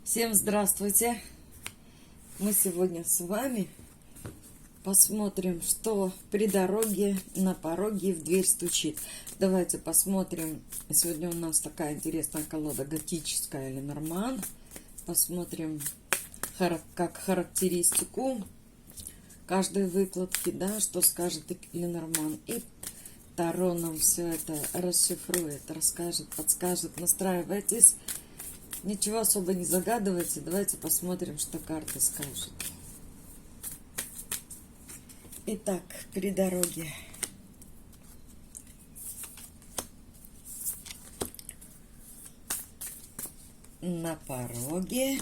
Всем здравствуйте! Мы сегодня с вами посмотрим, что при дороге, на пороге в дверь стучит. Давайте посмотрим. Сегодня у нас такая интересная колода готическая Ленорман. Посмотрим как характеристику каждой выкладки, да, что скажет Ленорман. И Таро нам все это расшифрует, расскажет, подскажет. Настраивайтесь. Ничего особо не загадывайте. Давайте посмотрим, что карта скажет. Итак, при дороге. На пороге.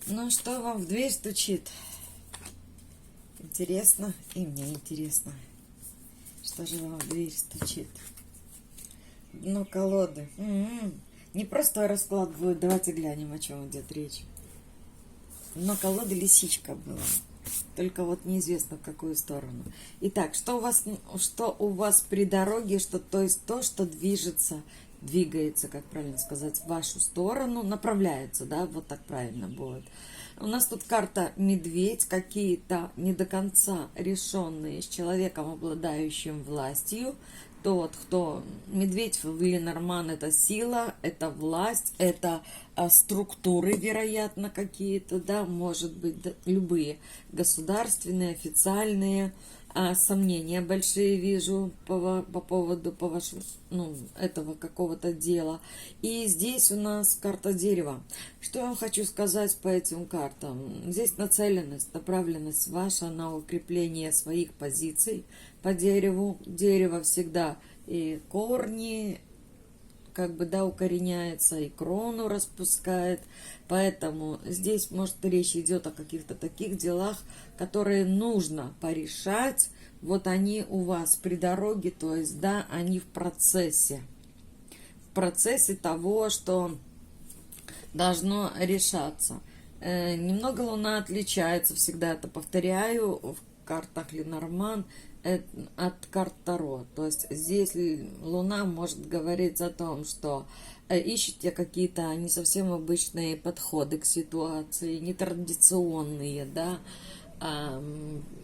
Ну, что вам в дверь стучит? Интересно, и мне интересно. Что же вам в дверь стучит? Дно колоды. Не просто расклад будет. Давайте глянем, о чем идет речь. Дно колоды лисичка была. Только вот неизвестно, в какую сторону. Итак, что у вас при дороге, то есть то, что двигается, как правильно сказать, в вашу сторону, направляется, да, вот так правильно будет. У нас тут карта медведь, какие-то не до конца решенные с человеком, обладающим властью. Кто медведь в Ленорман — это сила, это власть, это структуры, вероятно, какие-то, да, может быть, да, любые государственные, официальные. Сомнения большие вижу по поводу этого какого-то дела. И здесь у нас карта дерева. Что я вам хочу сказать по этим картам? Здесь нацеленность, направленность ваша на укрепление своих позиций по дереву. Дерево всегда и корни, укореняется, и крону распускает. Поэтому здесь, может, речь идет о каких-то таких делах, которые нужно порешать. Вот они у вас при дороге, то есть, да, они в процессе. В процессе того, что должно решаться. Немного Луна отличается, всегда это повторяю, в картах Ленорман от карт Таро. То есть здесь Луна может говорить о том, что ищете какие-то не совсем обычные подходы к ситуации, нетрадиционные, да,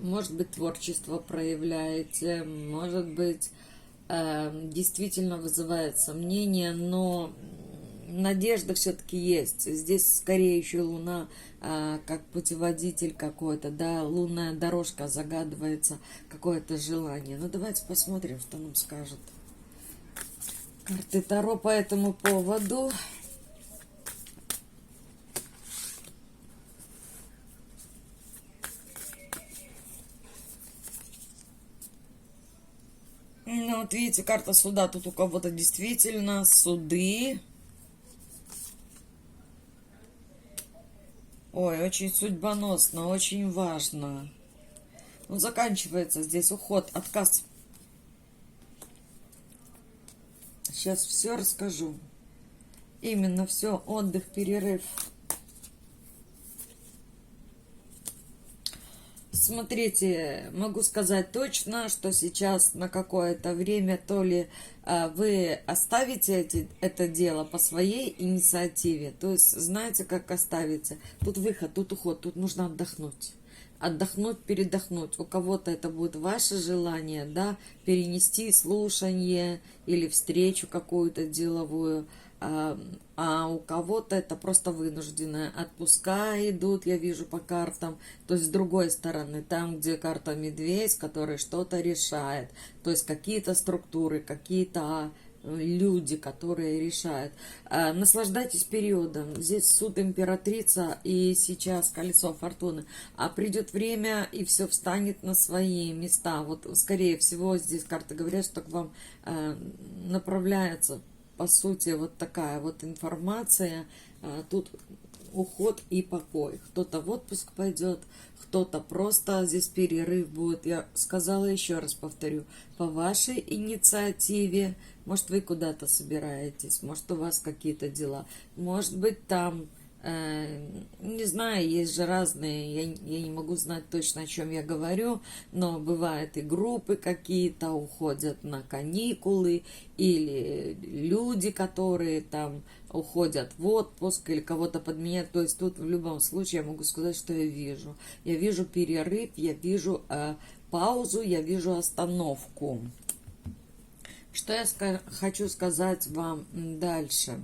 может быть, творчество проявляете, может быть, действительно вызывает сомнения, но надежда все-таки есть. Здесь скорее еще Луна как путеводитель какой-то, да, лунная дорожка загадывается, какое-то желание. Ну, давайте посмотрим, что нам скажут карты Таро по этому поводу. Ну, вот видите, карта суда. Тут у кого-то действительно суды. Ой, очень судьбоносно, очень важно. Ну, заканчивается здесь уход, отказ. Сейчас все расскажу. Именно все, отдых, перерыв. Смотрите, могу сказать точно, что сейчас на какое-то время то ли вы оставите это дело по своей инициативе, то есть знаете, как оставите. Тут выход, тут уход, тут нужно отдохнуть. Отдохнуть, передохнуть. У кого-то это будет ваше желание, да, перенести слушание или встречу какую-то деловую, а у кого-то это просто вынужденное. Отпуска идут, я вижу по картам. То есть с другой стороны, там, где карта медведь, который что-то решает. То есть какие-то структуры, какие-то люди, которые решают. Наслаждайтесь периодом. Здесь суд императрица и сейчас колесо фортуны. А придет время, и все встанет на свои места. Вот, скорее всего, здесь карты говорят, что к вам направляется, по сути, вот такая вот информация. Тут уход и покой. Кто-то в отпуск пойдет, кто-то просто здесь перерыв будет. Я сказала, еще раз повторю, по вашей инициативе. Может, вы куда-то собираетесь, может, у вас какие-то дела. Может быть, там Не знаю, есть же разные, я не могу знать точно, о чем я говорю, но бывают и группы какие-то уходят на каникулы, или люди, которые там уходят в отпуск, или кого-то подменяют. То есть тут в любом случае я могу сказать, что я вижу. Я вижу перерыв, я вижу паузу, я вижу остановку. Что я хочу сказать вам дальше?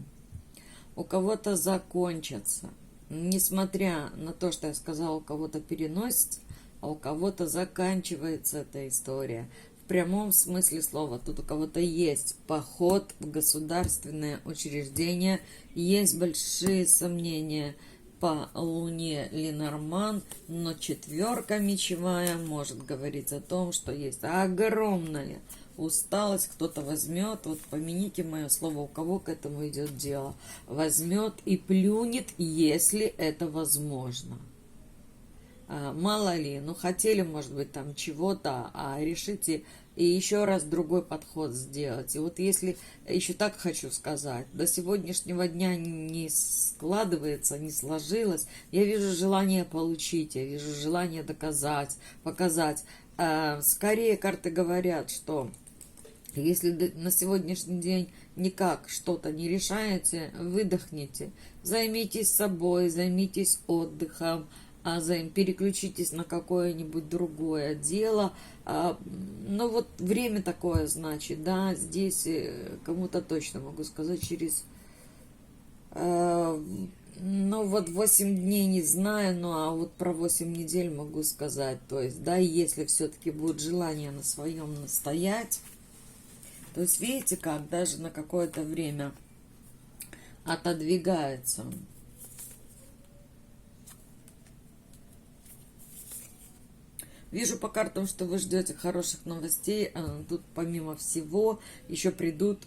У кого-то закончатся. Несмотря на то, что я сказала, у кого-то переносится, а у кого-то заканчивается эта история. В прямом смысле слова. Тут у кого-то есть поход в государственное учреждение, есть большие сомнения по луне Ленорман, но четверка мечевая может говорить о том, что есть огромная усталость, кто-то возьмет, вот помяните мое слово, у кого к этому идет дело, возьмет и плюнет, если это возможно. Мало ли, ну хотели, может быть, там чего-то, а решите и еще раз другой подход сделать. И вот если, еще так хочу сказать, до сегодняшнего дня не складывается, не сложилось, я вижу желание получить, я вижу желание доказать, показать. Скорее карты говорят, что если на сегодняшний день никак что-то не решаете, выдохните, займитесь собой, займитесь отдыхом, переключитесь на какое-нибудь другое дело. Ну вот время такое, значит, да, здесь кому-то точно могу сказать, через, ну вот 8 дней не знаю, ну а вот про 8 недель могу сказать. То есть, да, если все-таки будет желание на своем настоять, то есть, видите, как даже на какое-то время отодвигается. Вижу по картам, что вы ждете хороших новостей. Тут помимо всего еще придут...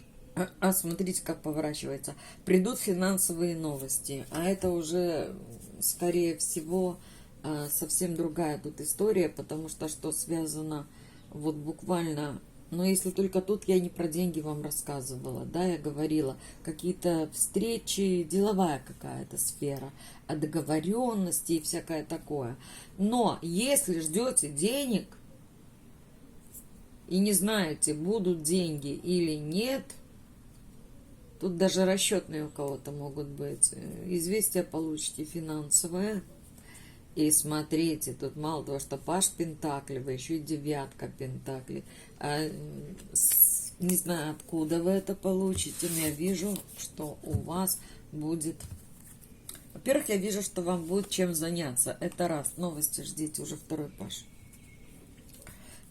смотрите, как поворачивается. Придут финансовые новости. А это уже, скорее всего, совсем другая тут история, потому что связано вот буквально... Но если только тут я не про деньги вам рассказывала, да, я говорила, какие-то встречи, деловая какая-то сфера, о договоренности и всякое такое. Но если ждете денег и не знаете, будут деньги или нет, тут даже расчетные у кого-то могут быть, известия получите финансовое. И смотрите, тут мало того, что паш пентаклей, вы еще и девятка пентаклей. Не знаю, откуда вы это получите, но я вижу, что у вас будет... Во-первых, я вижу, что вам будет чем заняться. Это раз. Новости ждите, уже второй паш.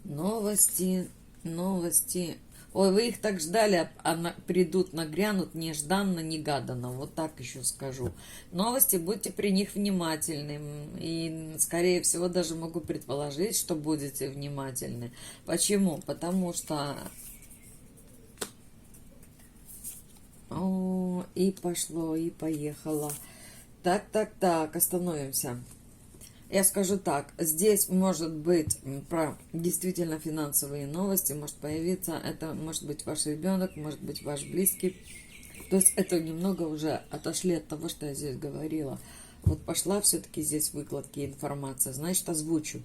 Новости, новости... Ой, вы их так ждали, а придут, нагрянут нежданно-негаданно. Вот так еще скажу. Новости, будьте при них внимательны. И, скорее всего, даже могу предположить, что будете внимательны. Почему? Потому что... О, и пошло, и поехало. Так, остановимся. Я скажу так, здесь может быть про действительно финансовые новости, может появиться, это может быть ваш ребенок, может быть ваш близкий. То есть это немного уже отошли от того, что я здесь говорила. Вот пошла все-таки здесь выкладки информация, значит озвучу.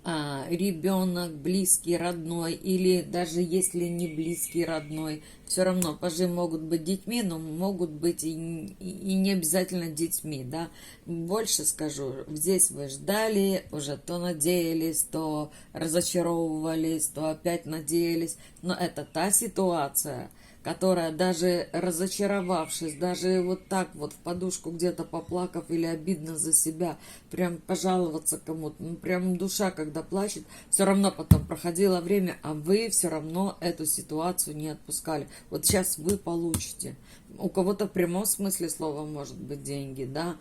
Ребенок, близкий, родной, или даже если не близкий, родной, все равно пажи могут быть детьми, но могут быть и не обязательно детьми, да. Больше скажу, здесь вы ждали, уже то надеялись, то разочаровывались, то опять надеялись, но это та ситуация, которая даже разочаровавшись, даже вот так вот в подушку где-то поплакав или обидно за себя, прям пожаловаться кому-то, ну прям душа, когда плачет, все равно потом проходило время, а вы все равно эту ситуацию не отпускали. Вот сейчас вы получите. У кого-то в прямом смысле слова может быть деньги, да,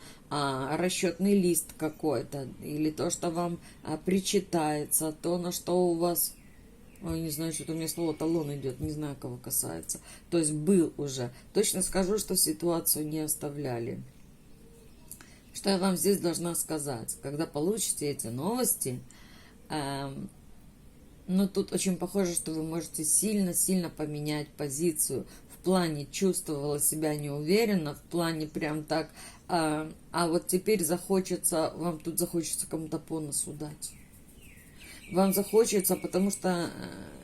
расчетный лист какой-то, или то, что вам причитается, то, на что у вас... Ой, не знаю, что-то у меня слово талон идет, не знаю, кого касается. То есть был уже. Точно скажу, что ситуацию не оставляли. Что я вам здесь должна сказать? Когда получите эти новости, ну тут очень похоже, что вы можете сильно-сильно поменять позицию в плане чувствовала себя неуверенно, в плане прям так, а вот теперь захочется, вам тут захочется кому-то по носу дать. Вам захочется, потому что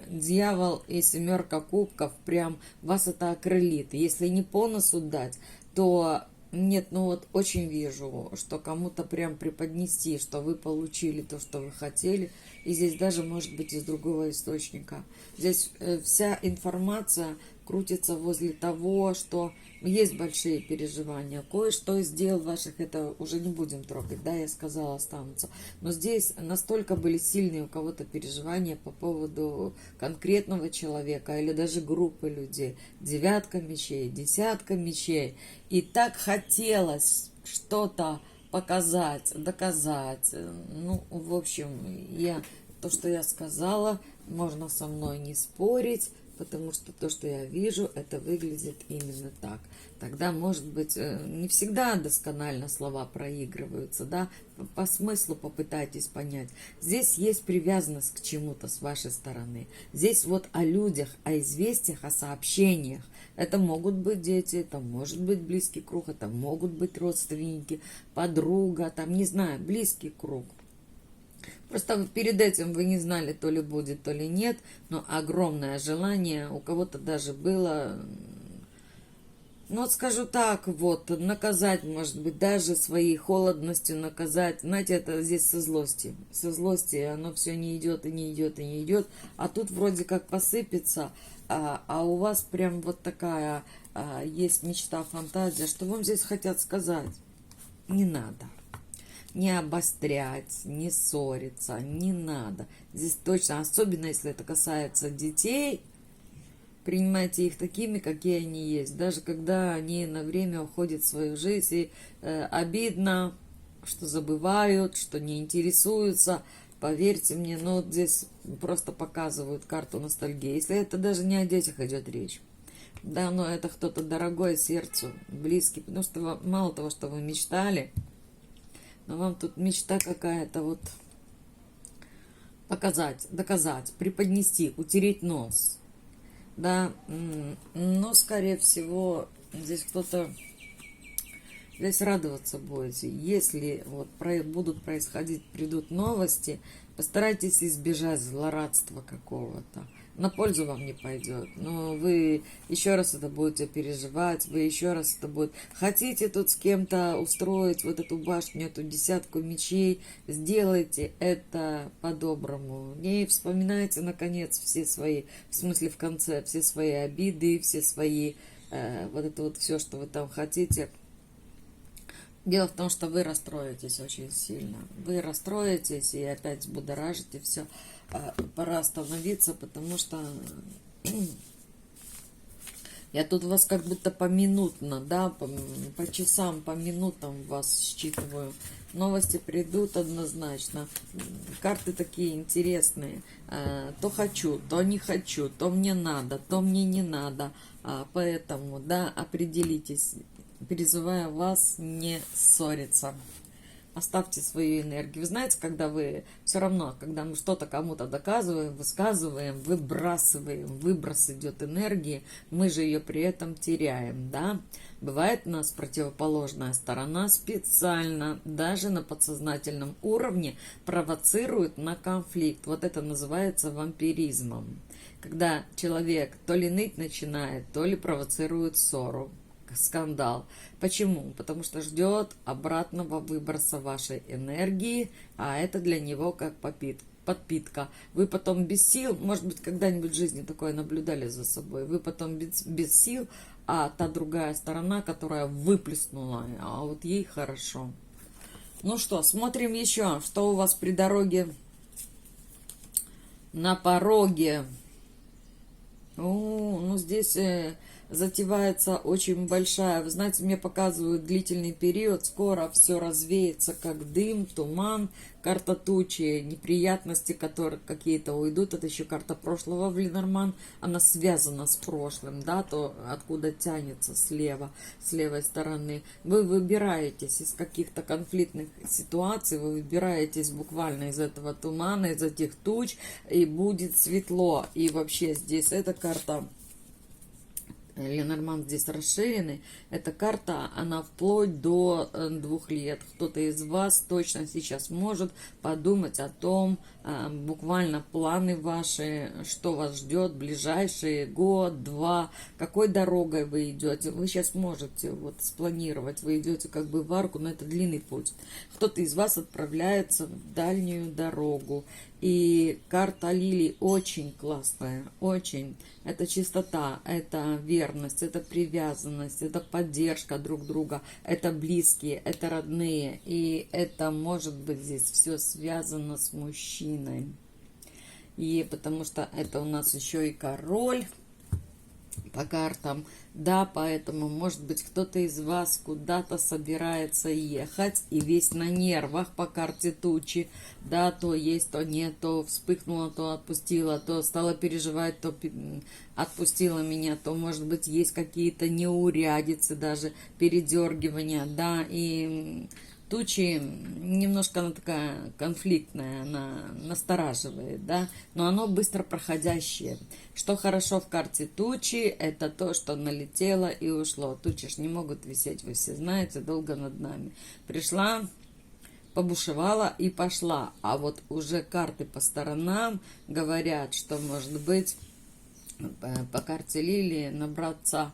дьявол и семерка кубков прям вас это окрылит. Если не по носу дать, то нет, ну вот очень вижу, что кому-то прям преподнести, что вы получили то, что вы хотели. И здесь даже может быть из другого источника. Здесь вся информация крутится возле того, что есть большие переживания. Кое-что из дел ваших, это уже не будем трогать, да, я сказала, останутся. Но здесь настолько были сильные у кого-то переживания по поводу конкретного человека или даже группы людей. Девятка мечей, десятка мечей. И так хотелось что-то показать, доказать. Ну, в общем, то, что я сказала, можно со мной не спорить, потому что то, что я вижу, это выглядит именно так. Тогда, может быть, не всегда досконально слова проигрываются, да, по смыслу попытайтесь понять. Здесь есть привязанность к чему-то с вашей стороны. Здесь вот о людях, о известиях, о сообщениях. Это могут быть дети, это может быть близкий круг, это могут быть родственники, подруга, там, не знаю, близкий круг. Просто перед этим вы не знали, то ли будет, то ли нет, но огромное желание у кого-то даже было, ну вот скажу так, вот, наказать, может быть, даже своей холодностью наказать. Знаете, это здесь со злости. Со злости оно все не идет и не идет и не идет, а тут вроде как посыпется, а у вас прям вот такая есть мечта, фантазия, что вам здесь хотят сказать. Не надо. Не обострять, не ссориться, не надо. Здесь точно, особенно если это касается детей, принимайте их такими, какие они есть. Даже когда они на время уходят в свою жизнь, и обидно, что забывают, что не интересуются. Поверьте мне, ну вот здесь просто показывают карту ностальгии. Если это даже не о детях идет речь. Да, но это кто-то дорогой сердцу, близкий. Потому что мало того, что вы мечтали, но вам тут мечта какая-то вот показать, доказать, преподнести, утереть нос. Да, но, скорее всего, здесь кто-то, здесь радоваться будете. Если вот будут происходить, придут новости, постарайтесь избежать злорадства какого-то. На пользу вам не пойдет, но вы еще раз это будете переживать, вы еще раз это будет. Хотите тут с кем-то устроить вот эту башню, эту десятку мечей, сделайте это по-доброму. Не вспоминайте, наконец, все свои, в смысле в конце, все свои обиды, все свои, вот это вот все, что вы там хотите. Дело в том, что вы расстроитесь очень сильно. Вы расстроитесь и опять будоражите все. Пора остановиться, потому что я тут вас как будто поминутно, да, по часам, по минутам вас считываю. Новости придут однозначно. Карты такие интересные. То хочу, то не хочу, то мне надо, то мне не надо. Поэтому, да, определитесь. Призываю вас не ссориться. Оставьте свою энергию. Вы знаете, когда вы все равно, когда мы что-то кому-то доказываем, высказываем, выбрасываем, выброс идет энергии, мы же ее при этом теряем, да? Бывает у нас противоположная сторона специально, даже на подсознательном уровне, провоцирует на конфликт. Вот это называется вампиризмом. Когда человек то ли ныть начинает, то ли провоцирует ссору, скандал. Почему? Потому что ждет обратного выброса вашей энергии, а это для него как подпитка. Вы потом без сил, может быть, когда-нибудь в жизни такое наблюдали за собой, вы потом без сил, а та другая сторона, которая выплеснула, а вот ей хорошо. Ну что, смотрим еще, что у вас при дороге на пороге. Ну здесь затевается очень большая. Вы знаете, мне показывают длительный период. Скоро все развеется, как дым, туман. Карта тучи, неприятности, которые какие-то уйдут. Это еще карта прошлого в Ленорман. Она связана с прошлым, да, то откуда тянется слева, с левой стороны. Вы выбираетесь из каких-то конфликтных ситуаций, вы выбираетесь буквально из этого тумана, из этих туч, и будет светло. И вообще здесь эта карта Ленорман здесь расширенный. Эта карта, она вплоть до 2 лет. Кто-то из вас точно сейчас может подумать о том, буквально планы ваши, что вас ждет ближайший год, два, какой дорогой вы идете. Вы сейчас можете вот спланировать, вы идете как бы в арку, но это длинный путь. Кто-то из вас отправляется в дальнюю дорогу. И карта лилий очень классная, очень. Это чистота, это верность, это привязанность, это поддержка друг друга, это близкие, это родные. И это может быть здесь все связано с мужчиной. И потому что это у нас еще и король по картам, да, поэтому, может быть, кто-то из вас куда-то собирается ехать и весь на нервах по карте тучи, да, то есть, то нет, то вспыхнуло, то отпустила, то стала переживать, то отпустила меня, то, может быть, есть какие-то неурядицы, даже передергивания, да, и тучи немножко она такая конфликтная, она настораживает, да, но оно быстро проходящее. Что хорошо в карте тучи, это то, что налетело и ушло. Тучи ж не могут висеть, вы все знаете, долго над нами. Пришла, побушевала и пошла. А вот уже карты по сторонам говорят, что может быть по карте лилии набраться.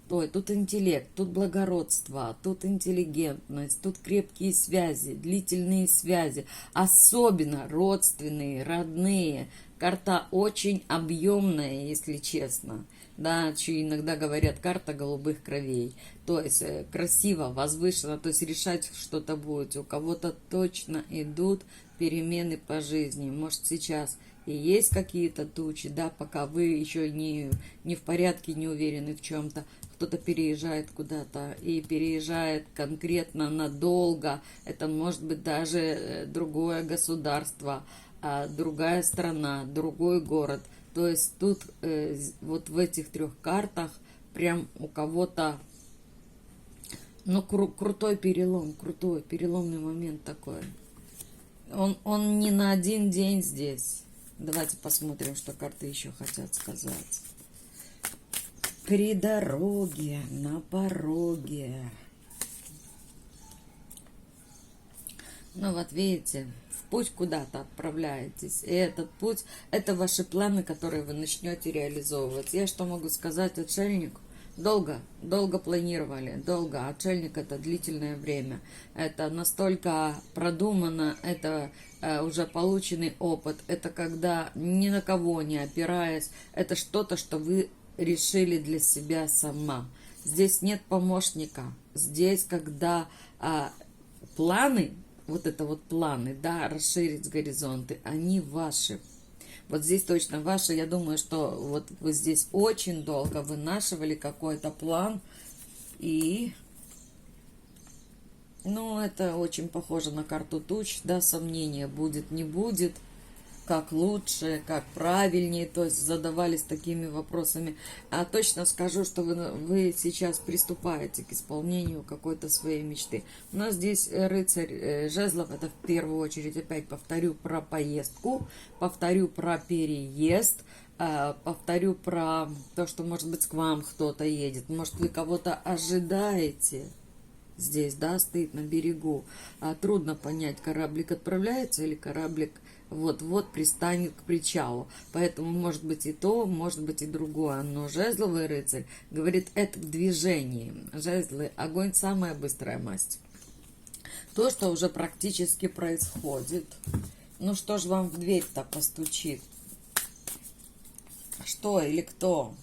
Ой, тут интеллект, тут благородство, тут интеллигентность, тут крепкие связи, длительные связи, особенно родственные, родные. Карта очень объемная, если честно. Да, иногда говорят, карта голубых кровей. То есть красиво, возвышенно, то есть решать что-то будете. У кого-то точно идут перемены по жизни. Может, сейчас и есть какие-то тучи, да, пока вы еще не в порядке, не уверены в чем-то. Кто-то переезжает куда-то и переезжает конкретно надолго. Это может быть даже другое государство, другая страна, другой город. То есть тут вот в этих 3 картах прям у кого-то, ну, крутой перелом, крутой переломный момент такой. Он не на один день здесь. Давайте посмотрим, что карты еще хотят сказать. При дороге, на пороге. Ну вот видите, в путь куда-то отправляетесь. И этот путь, это ваши планы, которые вы начнете реализовывать. Я что могу сказать, отшельник? Долго планировали, долго. Отшельник — это длительное время. Это настолько продумано, это уже полученный опыт. Это когда ни на кого не опираясь, это что-то, что вы решили для себя сама. Здесь нет помощника. Здесь, когда планы, вот это вот планы, да, расширить горизонты, они ваши. Вот здесь точно ваши. Я думаю, что вот вы здесь очень долго вынашивали какой-то план. И, ну, это очень похоже на карту туч, да, сомнения будет, не будет. Как лучше, как правильнее, то есть задавались такими вопросами. А точно скажу, что вы сейчас приступаете к исполнению какой-то своей мечты. У нас здесь рыцарь жезлов, это в первую очередь, опять повторю, про поездку, повторю про переезд, повторю про то, что, может быть, к вам кто-то едет, может, вы кого-то ожидаете. Здесь, да, стоит на берегу. Трудно понять, кораблик отправляется или кораблик вот-вот пристанет к причалу. Поэтому может быть и то, может быть и другое. Но жезловый рыцарь говорит, это в движении. Жезлы, огонь — самая быстрая масть. То, что уже практически происходит. Ну что ж вам в дверь-то постучит? Что или кто?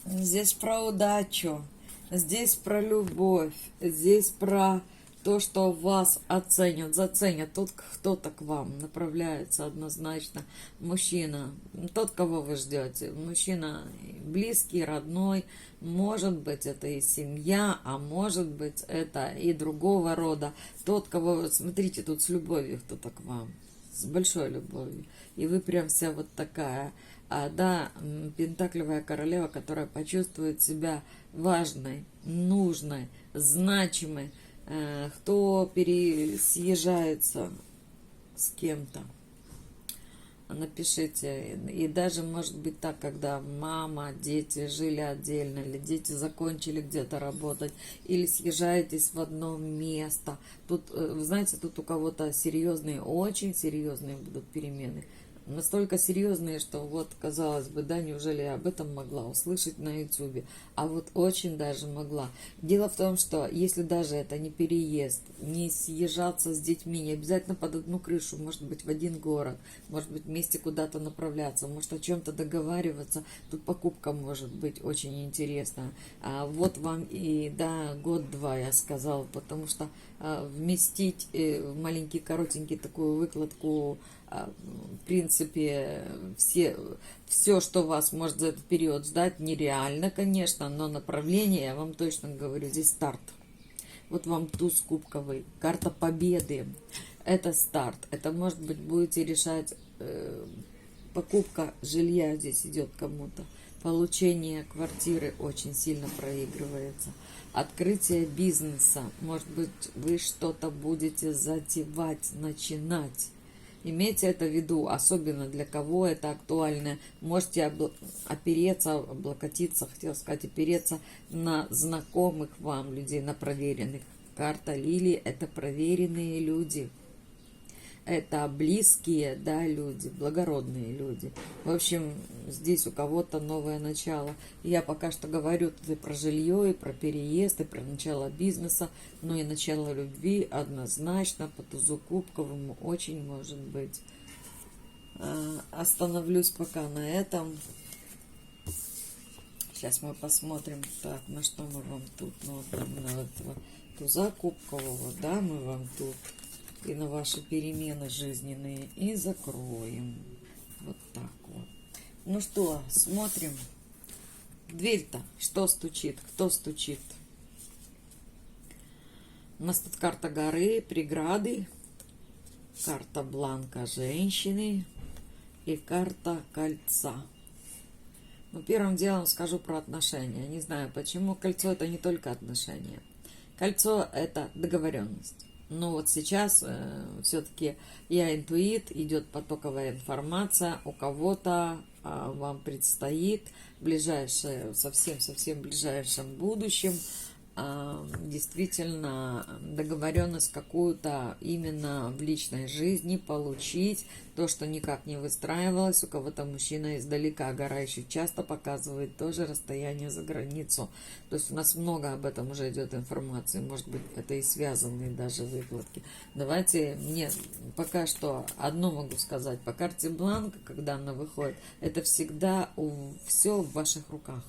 Здесь про удачу. Здесь про любовь, здесь про то, что вас оценят, заценят. Тут кто-то к вам направляется однозначно. Мужчина, тот, кого вы ждете. Мужчина близкий, родной. Может быть, это и семья, а может быть, это и другого рода. Тот, кого... Смотрите, тут с любовью кто-то к вам. С большой любовью. И вы прям вся вот такая... да, пентаклевая королева, которая почувствует себя важной, нужной, значимой, кто съезжается с кем-то. Напишите. И даже может быть так, когда мама, дети жили отдельно, или дети закончили где-то работать, или съезжаетесь в одно место. Тут, вы знаете, тут у кого-то серьезные, очень серьезные будут перемены. Настолько серьезные, что вот, казалось бы, да, неужели я об этом могла услышать на ютубе, а вот очень даже могла. Дело в том, что если даже это не переезд, не съезжаться с детьми, не обязательно под одну крышу, может быть в один город, может быть вместе куда-то направляться, может о чем-то договариваться, тут покупка может быть очень интересная. А вот вам и, да, год-два, я сказала, потому что вместить в маленький коротенький такую выкладку, в принципе, все, что вас может за этот период ждать, нереально, конечно, но направление, я вам точно говорю, здесь старт. Вот вам туз кубковый, карта победы, это старт. Это, может быть, будете решать, покупка жилья здесь идет кому-то, получение квартиры очень сильно проигрывается. Открытие бизнеса, может быть, вы что-то будете затевать, начинать. Имейте это в виду, особенно для кого это актуально. Можете опереться, облокотиться, хотела сказать, опереться на знакомых вам людей, на проверенных. Карта Лилии – это проверенные люди. Это близкие, да, люди, благородные люди. В общем, здесь у кого-то новое начало. Я пока что говорю тут и про жилье, и про переезд, и про начало бизнеса, но и начало любви однозначно по тузу кубковому очень может быть. Остановлюсь пока на этом. Сейчас мы посмотрим, так, на что мы вам тут, ну, вот, на этого туза кубкового, да, мы вам тут и на ваши перемены жизненные, и закроем. Вот так вот. Ну что, смотрим. Дверь-то что стучит? Кто стучит? У нас тут карта горы, преграды, карта бланка женщины и карта кольца. Но первым делом скажу про отношения. Не знаю почему. Кольцо — это не только отношения. Кольцо — это договоренность. Но вот сейчас все-таки я интуит, идет потоковая информация, у кого-то вам предстоит в ближайшее, совсем-совсем ближайшем будущем действительно договоренность какую-то именно в личной жизни получить, то, что никак не выстраивалось. У кого-то мужчина издалека, гора еще часто показывает тоже расстояние за границу. То есть у нас много об этом уже идет информации, может быть, это и связанные даже выкладки. Давайте, мне пока что одно могу сказать, по карте бланка, когда она выходит, это всегда все в ваших руках.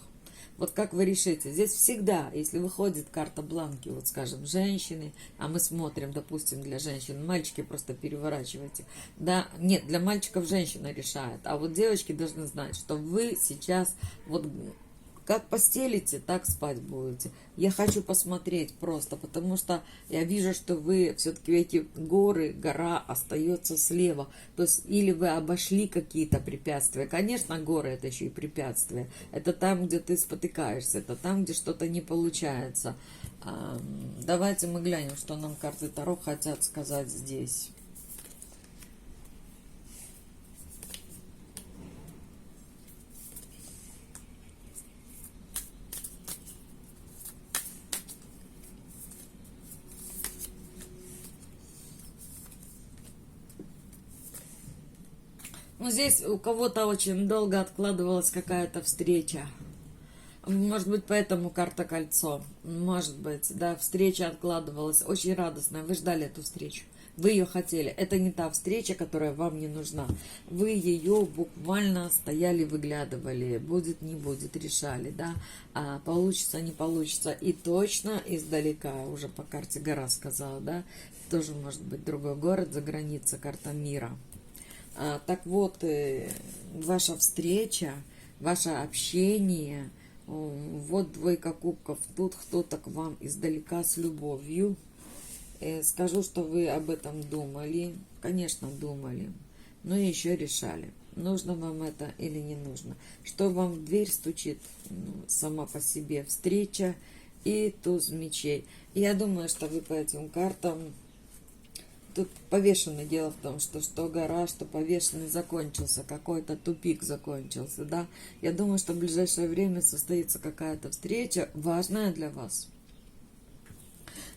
Вот как вы решите, здесь всегда, если выходит карта бланки, вот скажем, женщины, а мы смотрим, допустим, для женщин, мальчики просто переворачивайте, да, нет, для мальчиков женщина решает, а вот девочки должны знать, что вы сейчас вот как постелите, так спать будете. Я хочу посмотреть просто, потому что я вижу, что вы все-таки эти горы, гора остается слева. То есть или вы обошли какие-то препятствия. Конечно, горы — это еще и препятствия. Это там, где ты спотыкаешься, это там, где что-то не получается. Давайте мы глянем, что нам карты Таро хотят сказать здесь. Ну, здесь у кого-то очень долго откладывалась какая-то встреча. Может быть, поэтому карта кольцо. Может быть, да, встреча откладывалась. Очень радостная. Вы ждали эту встречу. Вы ее хотели. Это не та встреча, которая вам не нужна. Вы ее буквально стояли, выглядывали. Будет, не будет, решали, да. Получится, не получится. И точно издалека, уже по карте гора сказала, да. Тоже может быть другой город, за границей, карта мира. Так вот, ваша встреча, ваше общение, вот двойка кубков, тут кто-то к вам издалека с любовью. Скажу, что вы об этом думали, конечно, думали, но еще решали, нужно вам это или не нужно. Что вам в дверь стучит сама по себе встреча и туз мечей. Я думаю, что вы по этим картам тут повешенный, дело в том, что гора, что повешенный закончился, какой-то тупик закончился, да. Я думаю, что в ближайшее время состоится какая-то встреча важная для вас.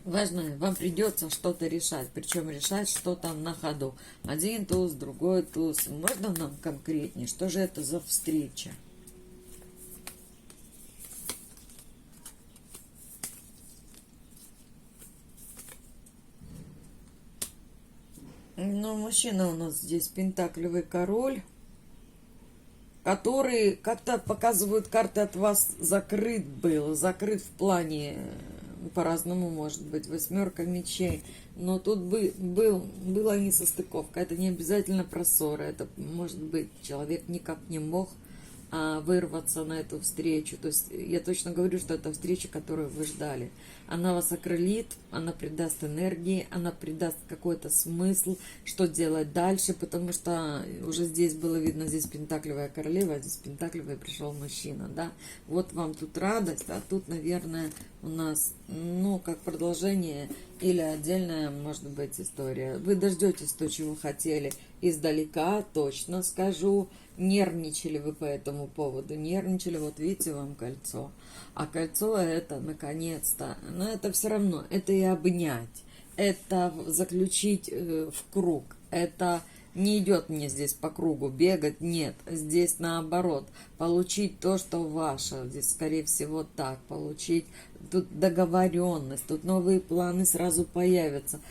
Важно, вам придется что-то решать, причем решать что-то на ходу. Один туз, другой туз. Можно нам конкретнее, что же это за встреча? Ну, мужчина у нас здесь пентаклевый король, который, как-то показывают карты, от вас закрыт был, закрыт в плане, по-разному может быть, восьмерка мечей, но тут была несостыковка, это не обязательно про ссоры, это может быть, человек никак не мог вырваться на эту встречу. То есть я точно говорю, что это встреча, которую вы ждали. Она вас окрылит, она придаст энергии, она придаст какой-то смысл, что делать дальше, потому что уже здесь было видно, здесь пентаклевая королева, а здесь пентаклевый пришел мужчина, да. Вот вам тут радость, а тут, наверное, у нас, ну, как продолжение или отдельная, может быть, история. Вы дождетесь то, чего хотели издалека, точно скажу. Нервничали вы по этому поводу, нервничали, вот видите, вам кольцо. А кольцо это, наконец-то, но это все равно, это и обнять, это заключить в круг, это не идет мне здесь по кругу бегать, нет, здесь наоборот, получить то, что ваше, здесь скорее всего так, получить, тут договоренность, тут новые планы сразу появятся.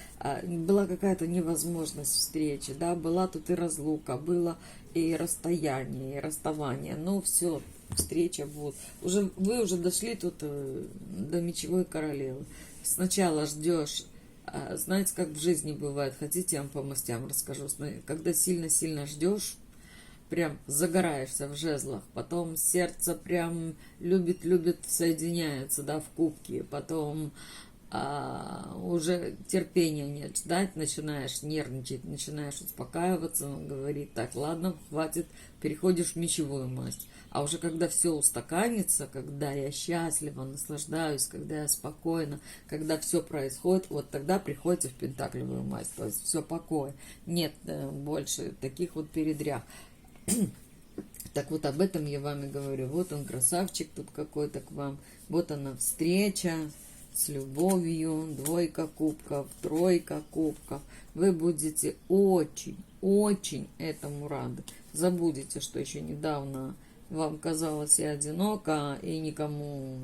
Была какая-то невозможность встречи, да, была тут и разлука, было и расстояние, и расставание, но все, встреча будет. Вы уже дошли тут до мечевой королевы. Сначала ждешь, знаете, как в жизни бывает, хотите, я вам по мастям расскажу, когда сильно-сильно ждешь, прям загораешься в жезлах, потом сердце прям любит, соединяется, да, в кубке, потом уже терпения нет, ждать, начинаешь нервничать, начинаешь успокаиваться, говорит, так, ладно, хватит, переходишь в мечевую масть. А уже когда все устаканится, когда я счастлива, наслаждаюсь, когда я спокойна, когда все происходит, вот тогда приходите в пентаклевую масть, то есть все покой, нет больше таких вот передряг. Так вот об этом я вам и говорю. Вот он, красавчик тут какой-то к вам, вот она встреча с любовью, двойка кубков, тройка кубков. Вы будете очень этому рады. Забудете, что еще недавно вам казалось и одиноко, и никому...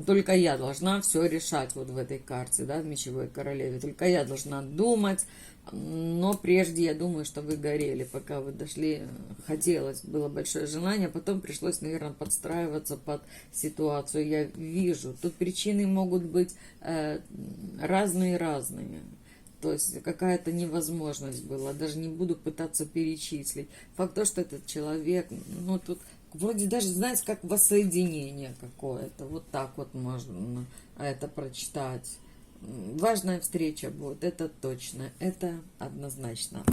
Только я должна все решать вот в этой карте, да, в мечевой королеве. Только я должна думать, но прежде я думаю, что вы горели, пока вы дошли. Хотелось, было большое желание, потом пришлось, наверное, подстраиваться под ситуацию. Я вижу, тут причины могут быть разные. То есть какая-то невозможность была, даже не буду пытаться перечислить. Факт то, что этот человек, ну тут вроде даже, знаете, как воссоединение какое-то. Вот так вот можно это прочитать. Важная встреча будет, это точно, это однозначно.